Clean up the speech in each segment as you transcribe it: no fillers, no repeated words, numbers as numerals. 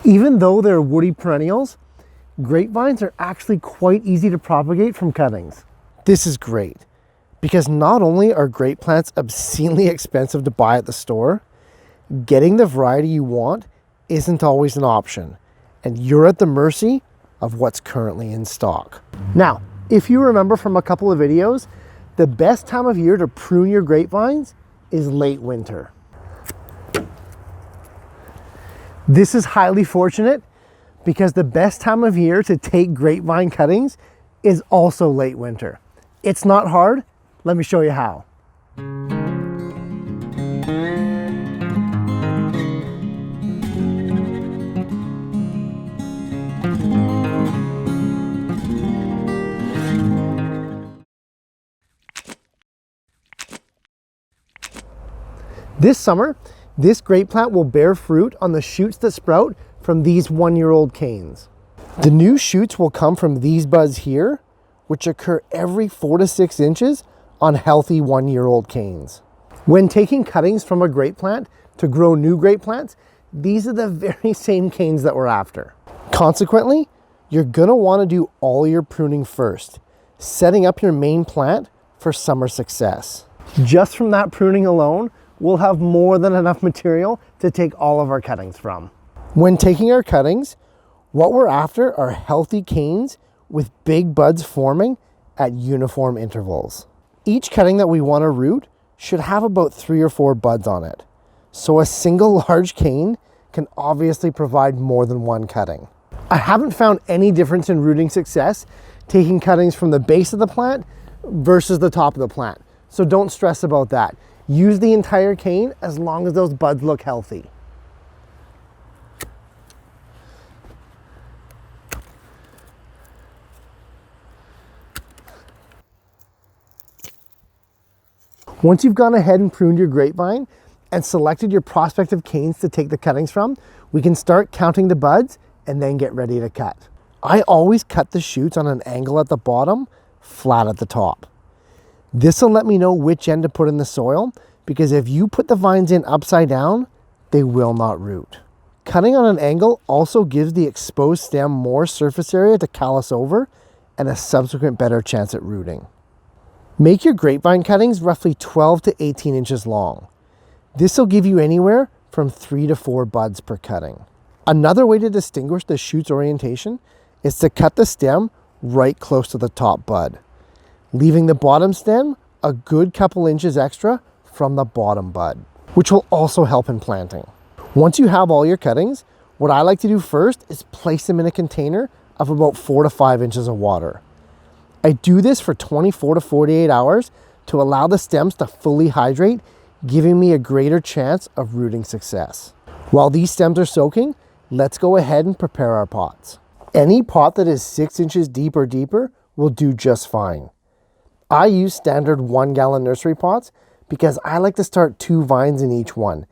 Even though they're woody perennials, grapevines are actually quite easy to propagate from cuttings. This is great because not only are grape plants obscenely expensive to buy at the store, getting the variety you want isn't always an option, and you're at the mercy of what's currently in stock. Now, if you remember from a couple of videos, the best time of year to prune your grapevines is late winter. This is highly fortunate because the best time of year to take grapevine cuttings is also late winter. It's not hard. Let me show you how. This summer, this grape plant will bear fruit on the shoots that sprout from these 1-year-old canes. The new shoots will come from these buds here, which occur every 4 to 6 inches on healthy 1-year-old canes. When taking cuttings from a grape plant to grow new grape plants, these are the very same canes that we're after. Consequently, you're gonna wanna do all your pruning first, setting up your main plant for summer success. Just from that pruning alone, we'll have more than enough material to take all of our cuttings from. When taking our cuttings, what we're after are healthy canes with big buds forming at uniform intervals. Each cutting that we want to root should have about 3 or 4 buds on it. So a single large cane can obviously provide more than one cutting. I haven't found any difference in rooting success taking cuttings from the base of the plant versus the top of the plant. So don't stress about that. Use the entire cane as long as those buds look healthy. Once you've gone ahead and pruned your grapevine and selected your prospective canes to take the cuttings from, we can start counting the buds and then get ready to cut. I always cut the shoots on an angle at the bottom, flat at the top. This will let me know which end to put in the soil, because if you put the vines in upside down, they will not root. Cutting on an angle also gives the exposed stem more surface area to callus over and a subsequent better chance at rooting. Make your grapevine cuttings roughly 12 to 18 inches long. This will give you anywhere from 3 to 4 buds per cutting. Another way to distinguish the shoot's orientation is to cut the stem right close to the top bud, leaving the bottom stem a good couple inches extra from the bottom bud, which will also help in planting. Once you have all your cuttings, what I like to do first is place them in a container of about 4 to 5 inches of water. I do this for 24 to 48 hours to allow the stems to fully hydrate, giving me a greater chance of rooting success. While these stems are soaking, let's go ahead and prepare our pots. Any pot that is 6 inches deep or deeper will do just fine. I use standard 1-gallon nursery pots because I like to start 2 vines in each one,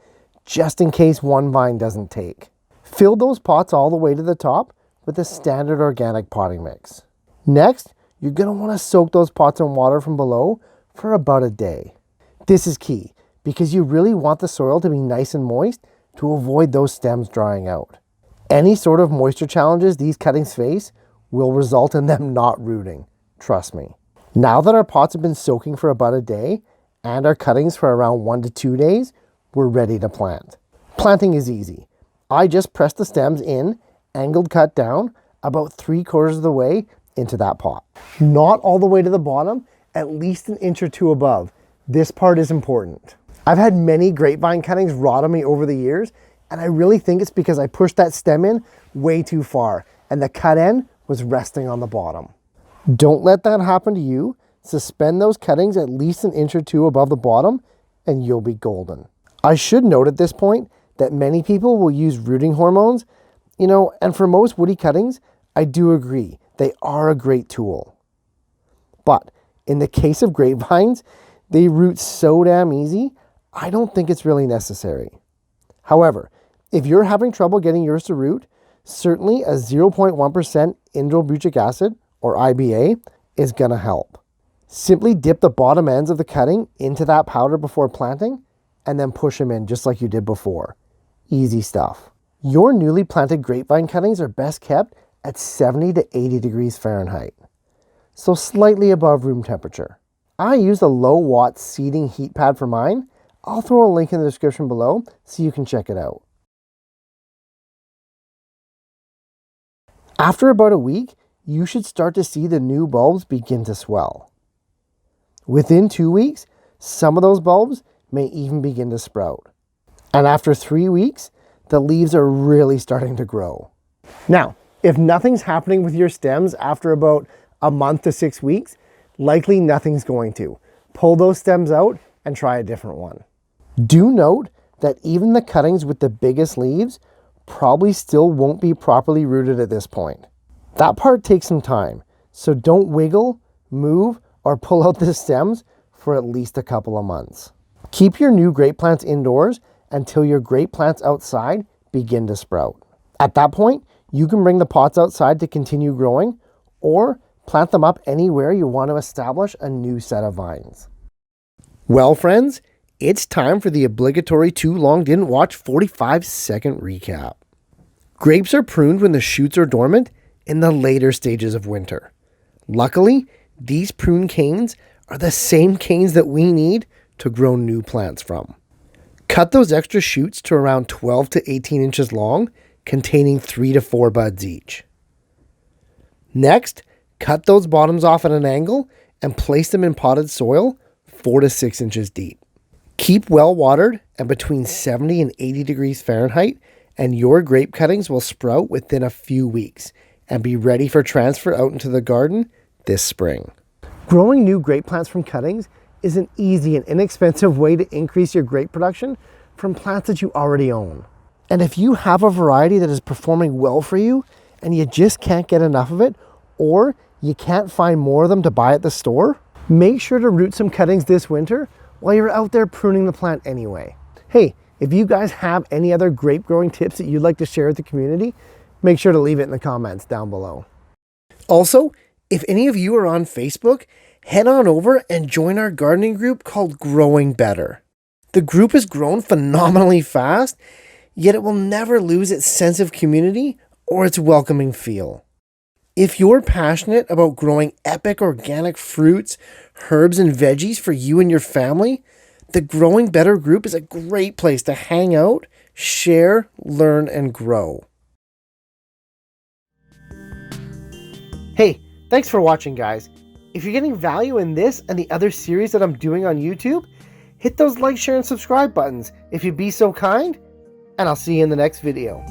just in case one vine doesn't take. Fill those pots all the way to the top with a standard organic potting mix. Next, you're gonna wanna soak those pots in water from below for about a day. This is key because you really want the soil to be nice and moist to avoid those stems drying out. Any sort of moisture challenges these cuttings face will result in them not rooting, trust me. Now that our pots have been soaking for about a day and our cuttings for around 1 to 2 days, we're ready to plant. Planting is easy. I just press the stems in, angled cut down, about 3/4 of the way into that pot. Not all the way to the bottom, at least an inch or 2 above. This part is important. I've had many grapevine cuttings rot on me over the years, and I really think it's because I pushed that stem in way too far, and the cut end was resting on the bottom. Don't let that happen to you. Suspend those cuttings at least an inch or 2 above the bottom, and you'll be golden. I should note at this point that many people will use rooting hormones, and for most woody cuttings, I do agree, they are a great tool. But in the case of grapevines, they root so damn easy, I don't think it's really necessary. However, if you're having trouble getting yours to root, certainly a 0.1% indole acid, or IBA, is gonna help. Simply dip the bottom ends of the cutting into that powder before planting, and then push them in just like you did before. Easy stuff. Your newly planted grapevine cuttings are best kept at 70 to 80 degrees Fahrenheit, so slightly above room temperature. I use a low watt seeding heat pad for mine. I'll throw a link in the description below so you can check it out. After about a week, you should start to see the new bulbs begin to swell. Within 2 weeks, some of those bulbs may even begin to sprout. And after 3 weeks, the leaves are really starting to grow. Now, if nothing's happening with your stems after about a month to 6 weeks, likely nothing's going to. Pull those stems out and try a different one. Do note that even the cuttings with the biggest leaves probably still won't be properly rooted at this point. That part takes some time, so don't wiggle, move, or pull out the stems for at least a couple of months. Keep your new grape plants indoors until your grape plants outside begin to sprout. At that point, you can bring the pots outside to continue growing, or plant them up anywhere you want to establish a new set of vines. Well, friends, it's time for the obligatory too long didn't watch 45-second recap. Grapes are pruned when the shoots are dormant in the later stages of winter. Luckily, these prune canes are the same canes that we need to grow new plants from. Cut those extra shoots to around 12 to 18 inches long, containing 3 to 4 buds each. Next, cut those bottoms off at an angle and place them in potted soil 4 to 6 inches deep. Keep well watered and between 70 and 80 degrees Fahrenheit, and your grape cuttings will sprout within a few weeks and be ready for transfer out into the garden this spring. Growing new grape plants from cuttings is an easy and inexpensive way to increase your grape production from plants that you already own. And if you have a variety that is performing well for you and you just can't get enough of it, or you can't find more of them to buy at the store, make sure to root some cuttings this winter while you're out there pruning the plant anyway. Hey, if you guys have any other grape growing tips that you'd like to share with the community, make sure to leave it in the comments down below. Also, if any of you are on Facebook, head on over and join our gardening group called Growing Better. The group has grown phenomenally fast, yet it will never lose its sense of community or its welcoming feel. If you're passionate about growing epic organic fruits, herbs, and veggies for you and your family, the Growing Better group is a great place to hang out, share, learn, and grow. Hey, thanks for watching, guys. If you're getting value in this and the other series that I'm doing on YouTube, hit those like, share, and subscribe buttons if you'd be so kind, and I'll see you in the next video.